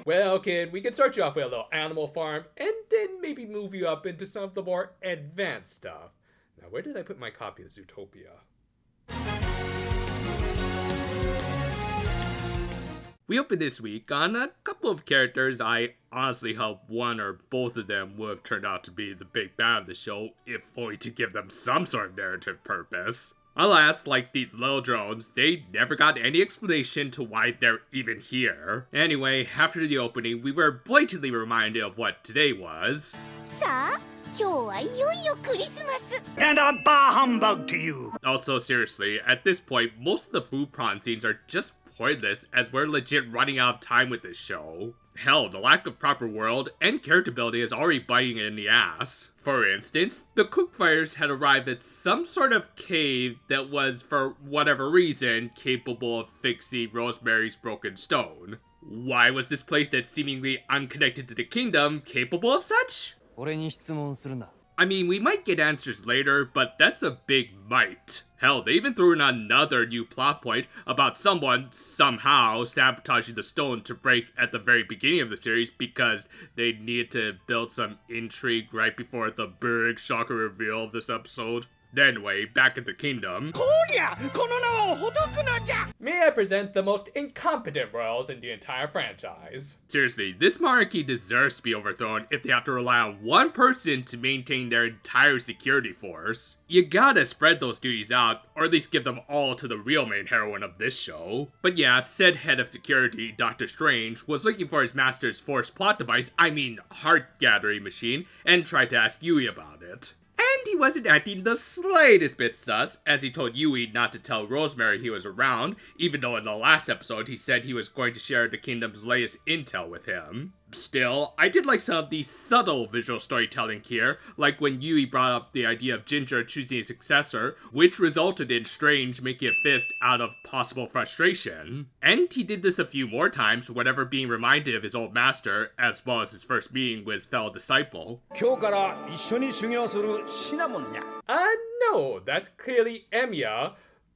Well, kid, we can start you off with a little Animal Farm, and then maybe move you up into some of the more advanced stuff. Now, where did I put my copy of Zootopia? We open this week on a couple of characters I honestly hope one or both of them would have turned out to be the big bad of the show, if only to give them some sort of narrative purpose. Alas, like these little drones, they never got any explanation to why they're even here. Anyway, after the opening, we were blatantly reminded of what today was. And a bah humbug to you! Also, seriously, at this point, most of the food prawn scenes are just pointless as we're legit running out of time with this show. Hell, the lack of proper world and character building is already biting it in the ass. For instance, the cookfires had arrived at some sort of cave that was, for whatever reason, capable of fixing Rosemary's broken stone. Why was this place that's seemingly unconnected to the kingdom capable of such? I mean, we might get answers later, but that's a big might. Hell, they even threw in another new plot point about someone, somehow, sabotaging the stone to break at the very beginning of the series because they needed to build some intrigue right before the big shocker reveal of this episode. Anyway, back at the kingdom. May I present the most incompetent royals in the entire franchise? Seriously, this monarchy deserves to be overthrown if they have to rely on one person to maintain their entire security force. You gotta spread those duties out, or at least give them all to the real main heroine of this show. But yeah, said head of security, Dr. Strange, was looking for his master's forced plot device, heart-gathering machine, and tried to ask Yui about it. And he wasn't acting the slightest bit sus, as he told Yui not to tell Rosemary he was around, even though in the last episode he said he was going to share the kingdom's latest intel with him. Still, I did like some of the subtle visual storytelling here, like when Yui brought up the idea of Ginger choosing a successor, which resulted in Strange making a fist out of possible frustration. And he did this a few more times whenever being reminded of his old master, as well as his first meeting with his fellow disciple. No, that's clearly Emiya.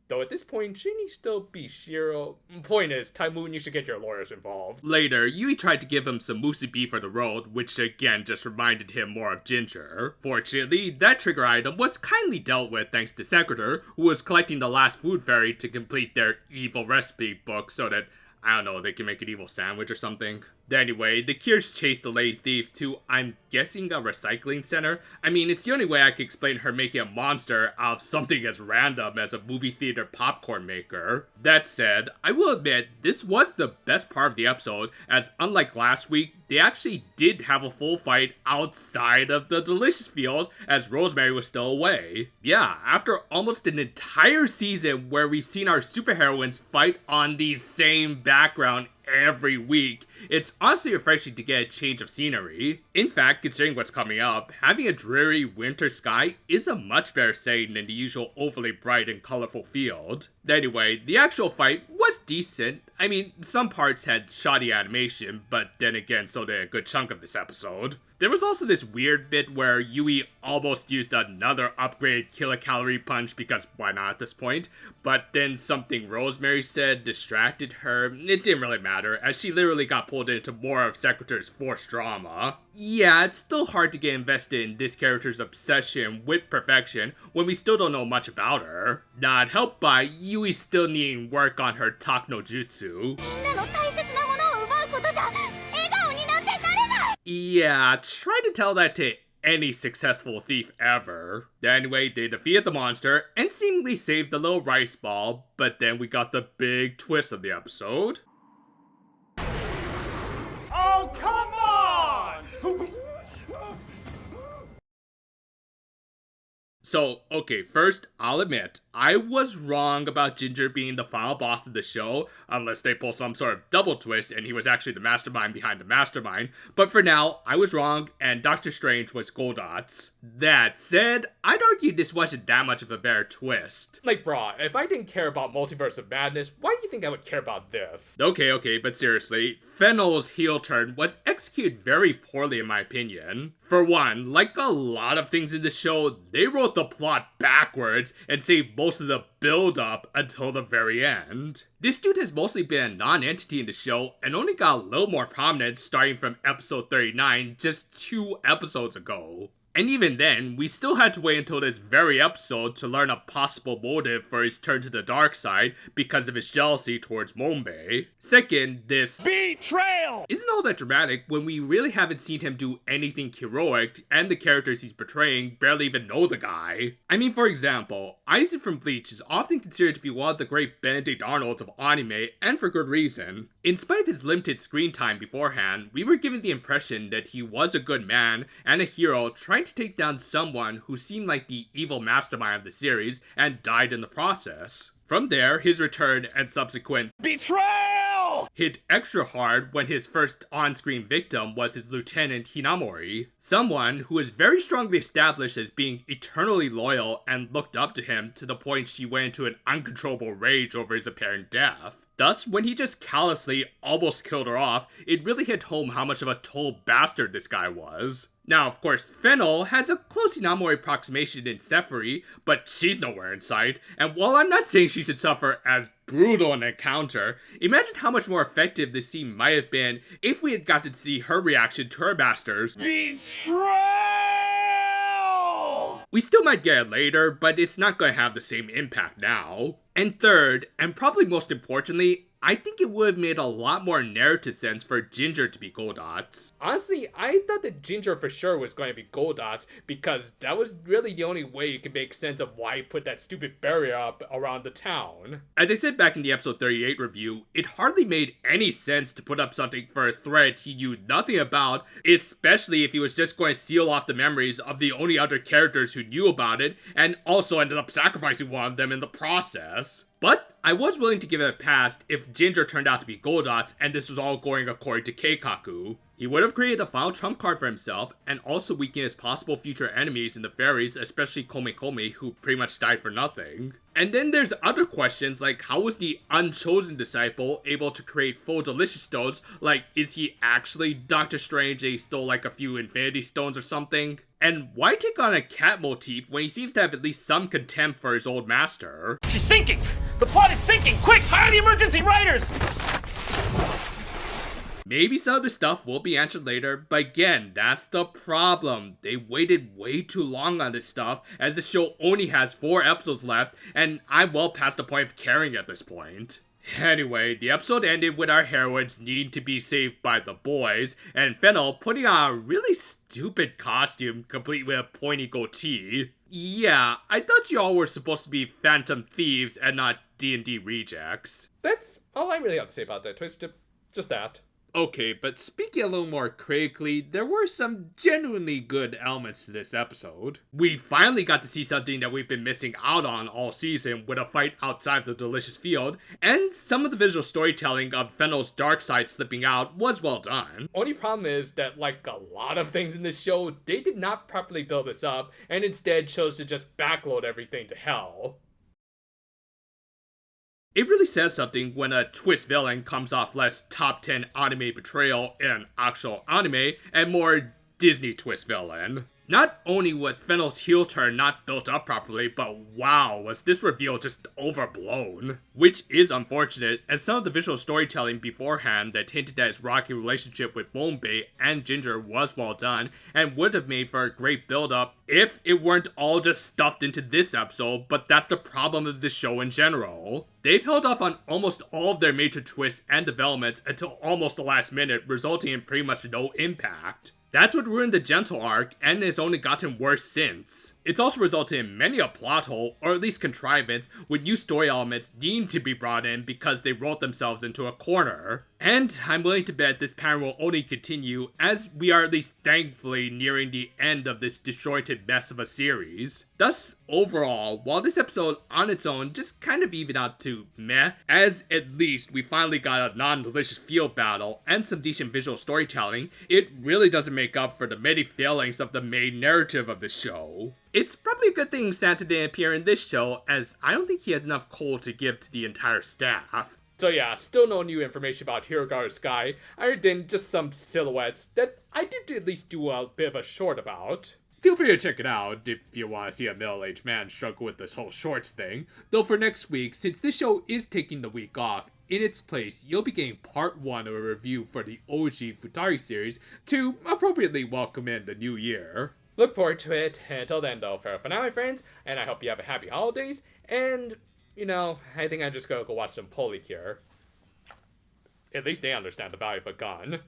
Though at this point, shouldn't he still be Shiro? Point is, Tymoon, you should get your lawyers involved. Later, Yui tried to give him some musubi for the road, which again just reminded him more of Ginger. Fortunately, that trigger item was kindly dealt with thanks to Secretor, who was collecting the last food fairy to complete their evil recipe book so that, I don't know, they can make an evil sandwich or something. Anyway, the Kiers chased the lady thief to, I'm guessing, a recycling center. I mean, it's the only way I could explain her making a monster out of something as random as a movie theater popcorn maker. That said, I will admit, this was the best part of the episode, as unlike last week, they actually did have a full fight outside of the Delicious Field, as Rosemary was still away. Yeah, after almost an entire season where we've seen our superheroines fight on the same background every week, it's honestly refreshing to get a change of scenery. In fact, considering what's coming up, having a dreary winter sky is a much better setting than the usual overly bright and colorful field. Anyway, the actual fight was decent. I mean, some parts had shoddy animation, but then again, so did a good chunk of this episode. There was also this weird bit where Yui almost used another upgraded kilocalorie punch because why not at this point, but then something Rosemary said distracted her. It didn't really matter, as she literally got pulled into more of Secretor's forced drama. Yeah, it's still hard to get invested in this character's obsession with perfection when we still don't know much about her. Not helped by Yui still needing work on her talk no jutsu. Yeah, try to tell that to any successful thief ever. Anyway, they defeated the monster and seemingly saved the little rice ball, but then we got the big twist of the episode. Oh, come on! So, okay, first, I'll admit, I was wrong about Ginger being the final boss of the show, unless they pull some sort of double twist and he was actually the mastermind behind the mastermind. But for now, I was wrong, and Dr. Strange was Goldots. That said, I'd argue this wasn't that much of a better twist. Like, brah, if I didn't care about Multiverse of Madness, why do you think I would care about this? Okay, but seriously, Fennel's heel turn was executed very poorly in my opinion. For one, like a lot of things in the show, they wrote the plot backwards and save most of the build-up until the very end. This dude has mostly been a non-entity in the show and only got a little more prominence starting from episode 39 just 2 episodes ago. And even then, we still had to wait until this very episode to learn a possible motive for his turn to the dark side because of his jealousy towards Mombe. Second, this betrayal isn't all that dramatic when we really haven't seen him do anything heroic, and the characters he's portraying barely even know the guy. I mean, for example, Aizen from Bleach is often considered to be one of the great Benedict Arnolds of anime, and for good reason. In spite of his limited screen time beforehand, we were given the impression that he was a good man and a hero trying to take down someone who seemed like the evil mastermind of the series and died in the process. From there, his return and subsequent betrayal hit extra hard when his first on-screen victim was his lieutenant Hinamori, someone who is very strongly established as being eternally loyal and looked up to him to the point she went into an uncontrollable rage over his apparent death. Thus, when he just callously almost killed her off, it really hit home how much of a total bastard this guy was. Now, of course, Fennel has a close Hinamori approximation in Sephiri, but she's nowhere in sight, and while I'm not saying she should suffer as brutal an encounter, imagine how much more effective this scene might have been if we had gotten to see her reaction to her master's betrayal! We still might get it later, but it's not going to have the same impact now. And third, and probably most importantly, I think it would have made a lot more narrative sense for Ginger to be Goldots. Honestly, I thought that Ginger for sure was going to be Goldots because that was really the only way you could make sense of why he put that stupid barrier up around the town. As I said back in the episode 38 review, it hardly made any sense to put up something for a threat he knew nothing about, especially if he was just going to seal off the memories of the only other characters who knew about it, and also ended up sacrificing one of them in the process. But I was willing to give it a pass if Ginger turned out to be Goldots and this was all going according to Keikaku. He would have created a final trump card for himself and also weakened his possible future enemies in the fairies, especially Komekome, who pretty much died for nothing. And then there's other questions like how was the unchosen disciple able to create full delicious stones? Like, is he actually Doctor Strange and he stole like a few infinity stones or something? And why take on a cat motif when he seems to have at least some contempt for his old master? She's sinking! The plot is sinking! Quick, hire the emergency writers! Maybe some of the stuff will be answered later, but again, that's the problem. They waited way too long on this stuff, as the show only has 4 episodes left, and I'm well past the point of caring at this point. Anyway, the episode ended with our heroines needing to be saved by the boys, and Fennel putting on a really stupid costume complete with a pointy goatee. Yeah, I thought y'all were supposed to be Phantom Thieves and not D&D rejects. That's all I really have to say about that twist, just that. Okay, but speaking a little more critically, there were some genuinely good elements to this episode. We finally got to see something that we've been missing out on all season with a fight outside of the delicious field, and some of the visual storytelling of Fennel's dark side slipping out was well done. Only problem is that, like a lot of things in this show, they did not properly build this up, and instead chose to just backload everything to hell. It really says something when a twist villain comes off less top 10 anime betrayal in an actual anime and more Disney twist villain. Not only was Fennel's heel turn not built up properly, but wow, was this reveal just overblown. Which is unfortunate, as some of the visual storytelling beforehand that hinted at his rocky relationship with Mombe and Ginger was well done, and would have made for a great build-up if it weren't all just stuffed into this episode, but that's the problem of the show in general. They've held off on almost all of their major twists and developments until almost the last minute, resulting in pretty much no impact. That's what ruined the Gentle arc, and it's only gotten worse since. It's also resulted in many a plot hole, or at least contrivance, with new story elements needing to be brought in because they wrote themselves into a corner. And I'm willing to bet this pattern will only continue, as we are at least thankfully nearing the end of this disjointed mess of a series. Thus, overall, while this episode on its own just kind of evened out to meh, as at least we finally got a non-delicious field battle and some decent visual storytelling, it really doesn't make up for the many failings of the main narrative of the show. It's probably a good thing Santa didn't appear in this show, as I don't think he has enough coal to give to the entire staff. So yeah, still no new information about Hirogaru Sky, other than just some silhouettes that I did at least do a bit of a short about. feel free to check it out if you want to see a middle-aged man struggle with this whole shorts thing. Though for next week, since this show is taking the week off, in its place, you'll be getting part 1 of a review for the OG Futari series to appropriately welcome in the new year. Look forward to it. Until then, though, farewell for now, my friends, and I hope you have a happy holidays, and, I think I'm just gonna go watch some Precure. At least they understand the value of a gun.